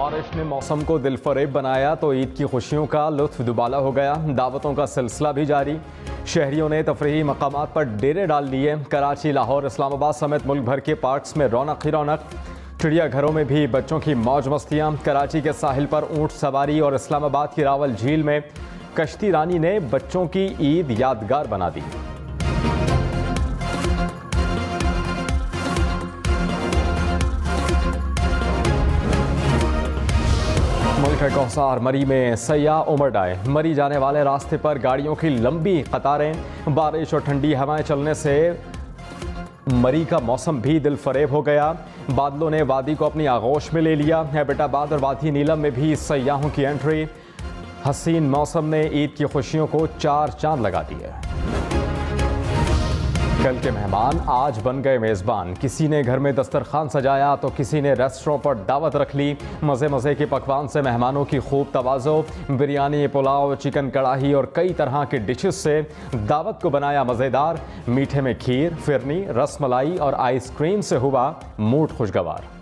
बारिश ने मौसम को दिलफरेब बनाया तो ईद की खुशियों का लुत्फ दुबाला हो गया। दावतों का सिलसिला भी जारी। शहरियों ने तफरीही मकामात पर डेरे डाल लिए। कराची, लाहौर, इस्लामाबाद समेत मुल्क भर के पार्क्स में रौनक ही रौनक। चिड़ियाघरों में भी बच्चों की मौज मस्तियाँ। कराची के साहिल पर ऊँट सवारी और इस्लामाबाद की रावल झील में कश्ती रानी ने बच्चों की ईद यादगार बना दी। मुल्क कौसार मरी में सयाह उमड़ आए। मरी जाने वाले रास्ते पर गाड़ियों की लंबी कतारें। बारिश और ठंडी हवाएं चलने से मरी का मौसम भी दिल फरेब हो गया। बादलों ने वादी को अपनी आगोश में ले लिया। एबटाबाद और वादी नीलम में भी सयाहों की एंट्री। हसीन मौसम ने ईद की खुशियों को चार चांद लगा दिए। कल के मेहमान आज बन गए मेज़बान। किसी ने घर में दस्तरखान सजाया तो किसी ने रेस्टोरेंट पर दावत रख ली। मज़े मज़े के पकवान से मेहमानों की खूब तवाज़ो। बिरयानी, पुलाव, चिकन कढ़ाई और कई तरह के डिशेस से दावत को बनाया मज़ेदार। मीठे में खीर, फिरनी, रसमलाई और आइसक्रीम से हुआ मूड खुशगवार।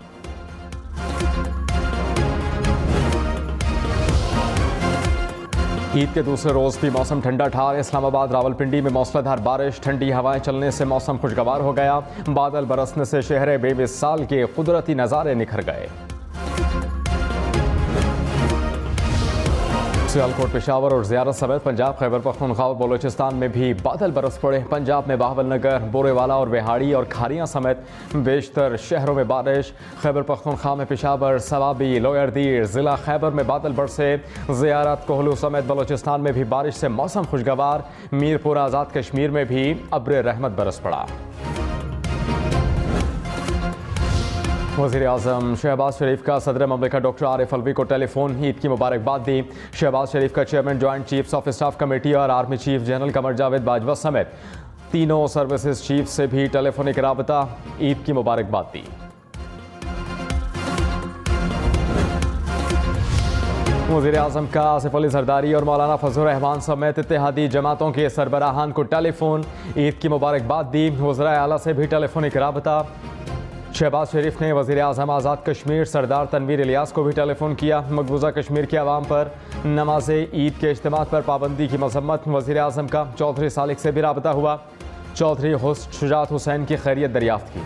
ईद के दूसरे रोज़ भी मौसम ठंडा ठार। इस्लामाबाद, रावलपिंडी में मौसलाधार बारिश, ठंडी हवाएं चलने से मौसम खुशगवार हो गया। बादल बरसने से शहर बेमिसाल के कुदरती नज़ारे निखर गए। सियालकोट, पेशावर और ज़ियारत समेत पंजाब, खैबर पख्तूनख्वा और बलोचिस्तान में भी बादल बरस पड़े। पंजाब में बहावलनगर, बोरेवाला और बिहाड़ी और खारियां समेत बेशतर शहरों में बारिश। खैबर पख्तूनख्वा में पेशावर, सवाबी, लोयर दीर, ज़िला खैबर में बादल बरसे। ज़ियारत, कोहलू समेत बलोचिस्तान में भी बारिश से मौसम खुशगवार। मीरपुर, आज़ाद कश्मीर में भी अब्र रहमत बरस पड़ा। वज़ीर-ए-आज़म शहबाज शरीफ का सदर ममलिकत डॉक्टर आरिफ अलवी को टेलीफोन। ईद की मुबारकबाद दी। शहबाज शरीफ का chairman joint chiefs of staff committee और army chief general Qamar Javed Bajwa समेत तीनों सर्विसेज चीफ से भी टेलीफोनिक राबता। ईद की मुबारकबाद दी। वज़ीर-ए-आज़म का आसिफ अली जरदारी और मौलाना फजल रहमान समेत इत्तेहादी जमातों के सरबराहान को टेलीफोन। ईद की मुबारकबाद दी। वज़राए आला से भी टेलीफोनिक राबता। शहबाज शरीफ ने वज़ीर-ए-आज़म आज़ाद कश्मीर सरदार तनवीर इलियास को भी टेलीफोन किया। मकबूजा कश्मीर के अवाम पर नमाज ईद के इज्तिमात पर पाबंदी की मजम्मत। वज़ीर-ए-आज़म का चौधरी सालिक से भी राबता हुआ। चौधरी शुजात हुसैन की खैरियत दरियाफ्त की।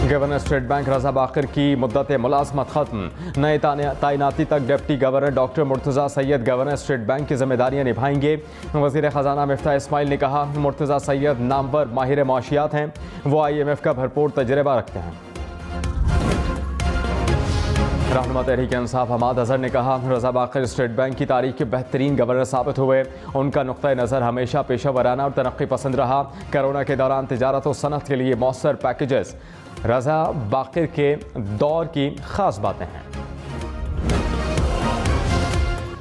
गवर्नर स्टेट बैंक रजा बाकर की मुद्दत मुलाजमत खत्म। नए तैनाती तक deputy governor doctor Murtaza Syed governor state bank की जिम्मेदारियां निभाएंगे। वज़ीर ख़जाना मिफ्ताह इस्माइल ने कहा, मुर्तज़ा सैयद नामवर माहिर माशियात हैं। वो IMF का भरपूर तजर्बा रखते हैं। रहनुमा तहरीक इंसाफ हमाद अजहर ने कहा, रजा बाकर स्टेट बैंक की तारीख के बेहतरीन गवर्नर साबित हुए। उनका नुक्ता नज़र हमेशा पेशा वराना और तरक्की पसंद रहा। कोरोना के दौरान तिजारत और सनत के लिए मौसर पैकेजेस रजा बाकर के दौर की खास बातें हैं।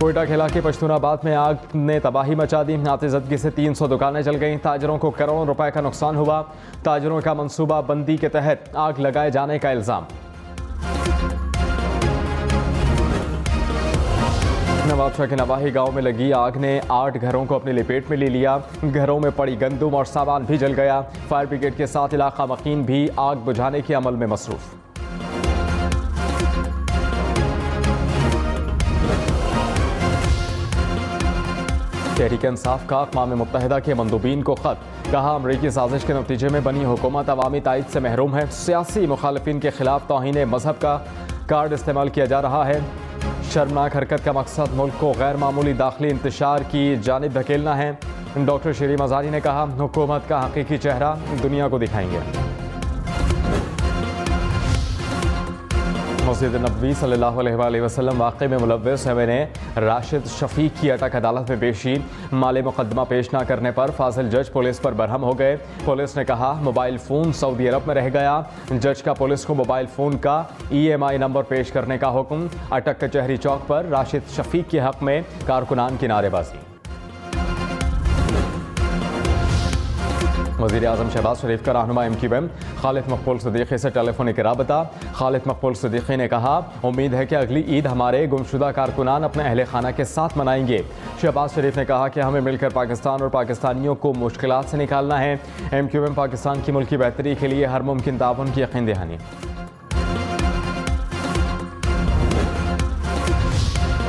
कोयटा के इलाके पश्तूनाबाद में आग ने तबाही मचा दी। नातेजदगी से 300 दुकानें जल गईं। ताजरों को करोड़ों रुपए का नुकसान हुआ। ताजरों का मनसूबा बंदी के तहत आग लगाए जाने का इल्जाम। नवाबशाह के नवाही गांव में लगी आग ने 8 घरों को अपनी लपेट में ले लिया। घरों में पड़ी गंदुम और सामान भी जल गया। फायर ब्रिगेड के साथ इलाका मकीन भी आग बुझाने के अमल में मसरूफ। तहरीक इंसाफ का अक़वाम मुत्तहिदा के मंदूबीन को खत। कहा, अमरीकी साजिश के नतीजे में बनी हुकूमत अवामी तायद से महरूम है। सियासी मुखालिफिन के खिलाफ तौहीन मजहब का कार्ड इस्तेमाल किया जा रहा है। शर्मनाक हरकत का मकसद मुल्क को गैर मामूली दाखिली इंतशार की जानिब धकेलना है। डॉक्टर शीरी मज़ारी ने कहा, हुकूमत का हकीकी चेहरा दुनिया को दिखाएंगे। मस्जिद नबवी सल्लल्लाहु अलैहि वसल्लम वाक़े में मुलव्विस ने राशिद शफीक की अटक अदालत में पेशी। माले मुकदमा पेश न करने पर फाजिल जज पुलिस पर बरहम हो गए। पुलिस ने कहा, मोबाइल फ़ोन सऊदी अरब में रह गया। जज का पुलिस को मोबाइल फ़ोन का EMI नंबर पेश करने का हुक्म। अटक कचहरी चौक पर राशिद शफीक के हक़ में कारकुनान की नारेबाजी। वज़ीर आज़म शहबाज शरीफ का रहनुमा MQM खालिद मकबूल सिद्दीकी से टेलीफोनिक राबता। खालिद मकबूल सिद्दीकी ने कहा, उम्मीद है कि अगली ईद हमारे गुमशुदा कारकुनान अपने अहले खाना के साथ मनाएंगे। शहबाज शरीफ ने कहा कि हमें मिलकर पाकिस्तान और पाकिस्तानियों को मुश्किलात से निकालना है। MQM पाकिस्तान की मुल्की बेहतरी के लिए हर मुमकिन ताउन की यकीन दहानी।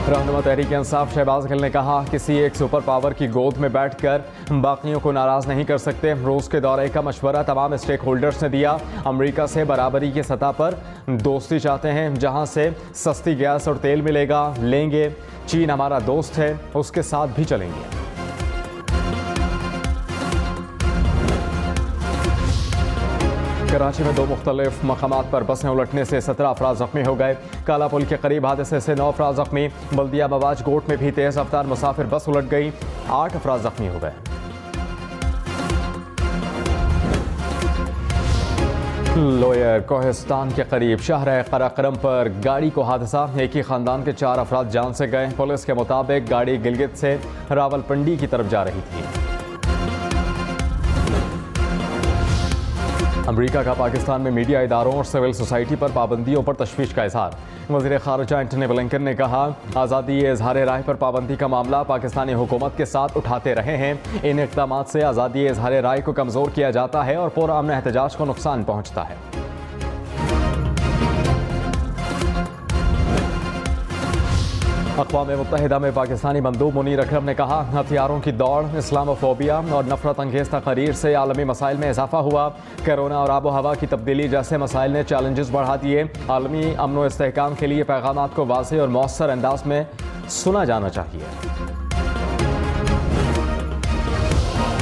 रहनुमा तहरीक इंसाफ शहबाज गिल ने कहा, किसी एक सुपर पावर की गोद में बैठकर बाकियों को नाराज़ नहीं कर सकते। रूस के दौरे का मशवरा तमाम स्टेक होल्डर्स ने दिया। अमेरिका से बराबरी की सतह पर दोस्ती चाहते हैं, जहां से सस्ती गैस और तेल मिलेगा लेंगे। चीन हमारा दोस्त है, उसके साथ भी चलेंगे। कराची में 2 मुख्तलिफ मकामात पर बसें उलटने से 17 अफराद जख्मी हो गए। काला पुल के करीब हादसे से 9 अफराद जख्मी। बल्दिया मवाज गोट में भी तेज रफ्तार मुसाफिर बस उलट गई, 8 अफराद जख्मी हो गए। लोयर कोहिस्तान के करीब शहर कराक्रम पर गाड़ी को हादसा, एक ही खानदान के 4 अफराद जान से गए। पुलिस के मुताबिक गाड़ी गिलगित से रावलपिंडी की तरफ जा रही थी। अमेरिका का पाकिस्तान में मीडिया इदारों और सिविल सोसाइटी पर पाबंदियों पर तशवीश का इजहार। वज़ीर ख़ारिजा एंटनी ब्लिंकन ने कहा, आज़ादी इज़हार राय पर पाबंदी का मामला पाकिस्तानी हुकूमत के साथ उठाते रहे हैं। इन इक़दामात से आज़ादी इज़हार राय को कमज़ोर किया जाता है और पुरअमन एहतजाज को नुकसान पहुँचता है। अक़वाम मुत्तहिदा में पाकिस्तानी मंदूब मुनीर अकरम ने कहा, हथियारों की दौड़, इस्लामोफोबिया और नफरत अंगेज़ तकरीर से आलमी मसाइल में इजाफा हुआ। कोरोना और आबो हवा की तब्दीली जैसे मसाइल ने चैलेंजेस बढ़ा दिए। आलमी अमन व इस्तेहकाम के लिए पैगामात को वाज़ेह और मौसर अंदाज में सुना जाना चाहिए।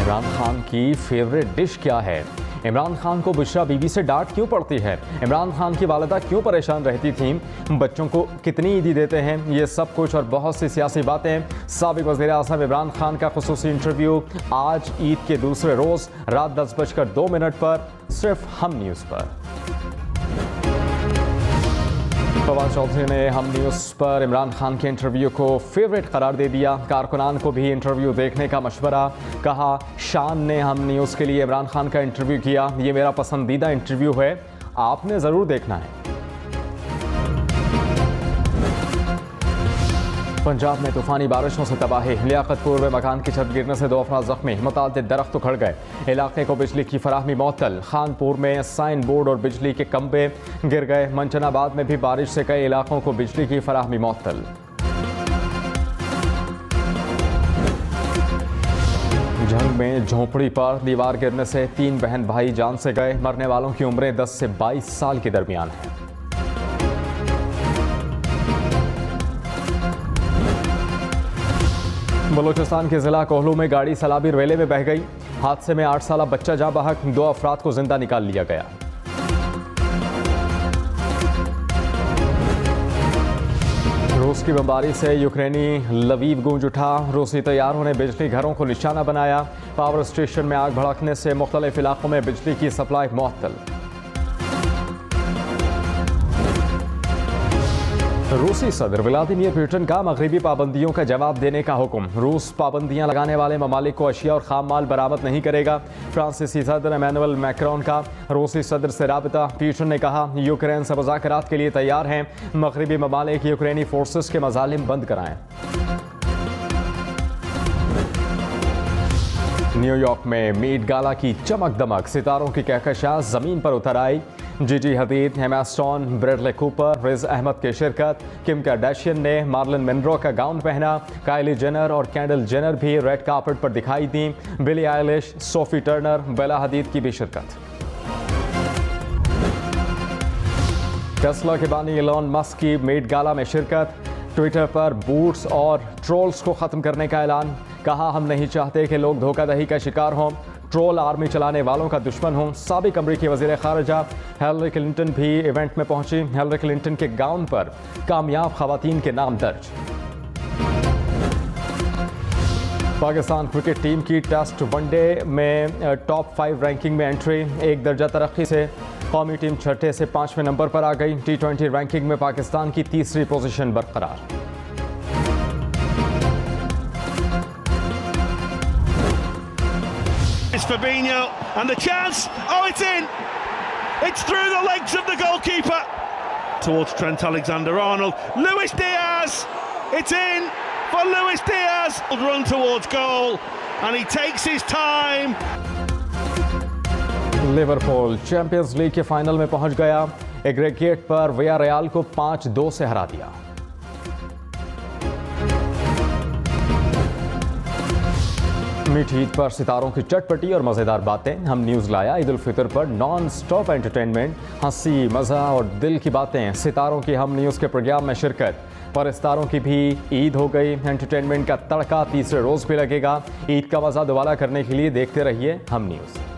इमरान खान की फेवरेट डिश क्या है? इमरान खान को बुशरा बीबी से डांट क्यों पड़ती है? इमरान खान की वालिदा क्यों परेशान रहती थीं? बच्चों को कितनी ईदी देते हैं? ये सब कुछ और बहुत सी सियासी बातें। साबिक वज़ीर आज़म इमरान खान का खुसूसी इंटरव्यू आज ईद के दूसरे रोज़ रात 10:02 पर सिर्फ हम न्यूज़ पर। फवाद चौधरी ने हम न्यूज़ पर इमरान खान के इंटरव्यू को फेवरेट करार दे दिया। कारकुनान को भी इंटरव्यू देखने का मशवरा। कहा, शान ने हम न्यूज़ के लिए इमरान खान का इंटरव्यू किया, ये मेरा पसंदीदा इंटरव्यू है, आपने ज़रूर देखना है। पंजाब में तूफानी बारिशों से तबाही। लियाकतपुर में मकान की छत गिरने से 2 अफराद जख्मी। मुतादिद दरख्त उखड़ गए, इलाके को बिजली की फराहमी मुअत्तल। खानपुर में साइन बोर्ड और बिजली के खंभे गिर गए। मंचनाबाद में भी बारिश से कई इलाकों को बिजली की फराहमी मुअत्तल। जंग में झोंपड़ी पर दीवार गिरने से 3 बहन भाई जान से गए। मरने वालों की उम्रें 10 से 22 साल के दरमियान है। बलूचिस्तान के जिला कोहलू में गाड़ी सलाबी रेले में बह गई। हादसे में 8 साला बच्चा जाँ बहक, 2 अफराद को जिंदा निकाल लिया गया। रूस की बमबारी से यूक्रेनी लवीव गूंज उठा। रूसी तैयारों ने बिजली घरों को निशाना बनाया। पावर स्टेशन में आग भड़कने से मुख्तलिफ इलाकों में बिजली की सप्लाई मुअत्तल। रूसी सदर व्लादिमीर पुतिन का मगरबी पाबंदियों का जवाब देने का हुक्म। रूस पाबंदियां लगाने वाले ममालिक को अशिया और खाम माल बरामद नहीं करेगा। फ्रांसीसी सदर इमैनुअल मैक्रोन का रूसी सदर से राबता। पुतिन ने कहा, यूक्रेन से मुज़ाकरात के लिए तैयार हैं। मगरबी ममालिक यूक्रेनी फोर्सेस के मजालिम बंद कराएं। न्यूयॉर्क में मीट गाला की चमक दमक, सितारों की कहकशां जमीन पर उतर आई। Gigi Hadid, Emma Stone, Bradley Cooper, Riz Ahmed की शिरकत। किम कार्दाशियन ने मार्लिन मोनरो का गाउन पहना। काइली जेनर और कैंडल जेनर भी रेड कार्पेट पर दिखाई दी। Billie Eilish, Sophie Turner, Bella Hadid की भी शिरकत। टेस्ला के बानी एलोन मस्क की मीट गाला में शिरकत। ट्विटर पर बूट्स और ट्रोल्स को ख़त्म करने का ऐलान। कहा, हम नहीं चाहते कि लोग धोखाधड़ी का शिकार हों, ट्रोल आर्मी चलाने वालों का दुश्मन हों। साबिक अमरीकी वज़ीर ख़ारिजा हिलरी क्लिंटन भी इवेंट में पहुंची। हिलरी क्लिंटन के गाउन पर कामयाब ख़वातीन के नाम दर्ज। पाकिस्तान क्रिकेट टीम की टेस्ट वनडे में टॉप 5 रैंकिंग में एंट्री। 1 दर्जा तरक्की से कौमी टीम 6 से 5वें नंबर पर आ गई। T20 रैंकिंग में पाकिस्तान की 3री पोजीशन बरकरार। Fabinho, and the chance. Oh, it's in. It's through the legs of the goalkeeper. Towards Trent Alexander-Arnold. Luis Diaz. It's in for Luis Diaz. Run towards goal, and he takes his time. Liverpool champions league के final में पहुंच गया। Aggregate पर वियारियल को 5-2 से हरा दिया। मीठी ईद पर सितारों की चटपटी और मजेदार बातें। हम न्यूज़ लाया ईद उल फितर पर नॉन स्टॉप एंटरटेनमेंट, हंसी मजा और दिल की बातें। सितारों की हम न्यूज़ के प्रोग्राम में शिरकत। परस्तारों की भी ईद हो गई। एंटरटेनमेंट का तड़का तीसरे रोज भी लगेगा। ईद का मजा दोबारा करने के लिए देखते रहिए हम न्यूज़।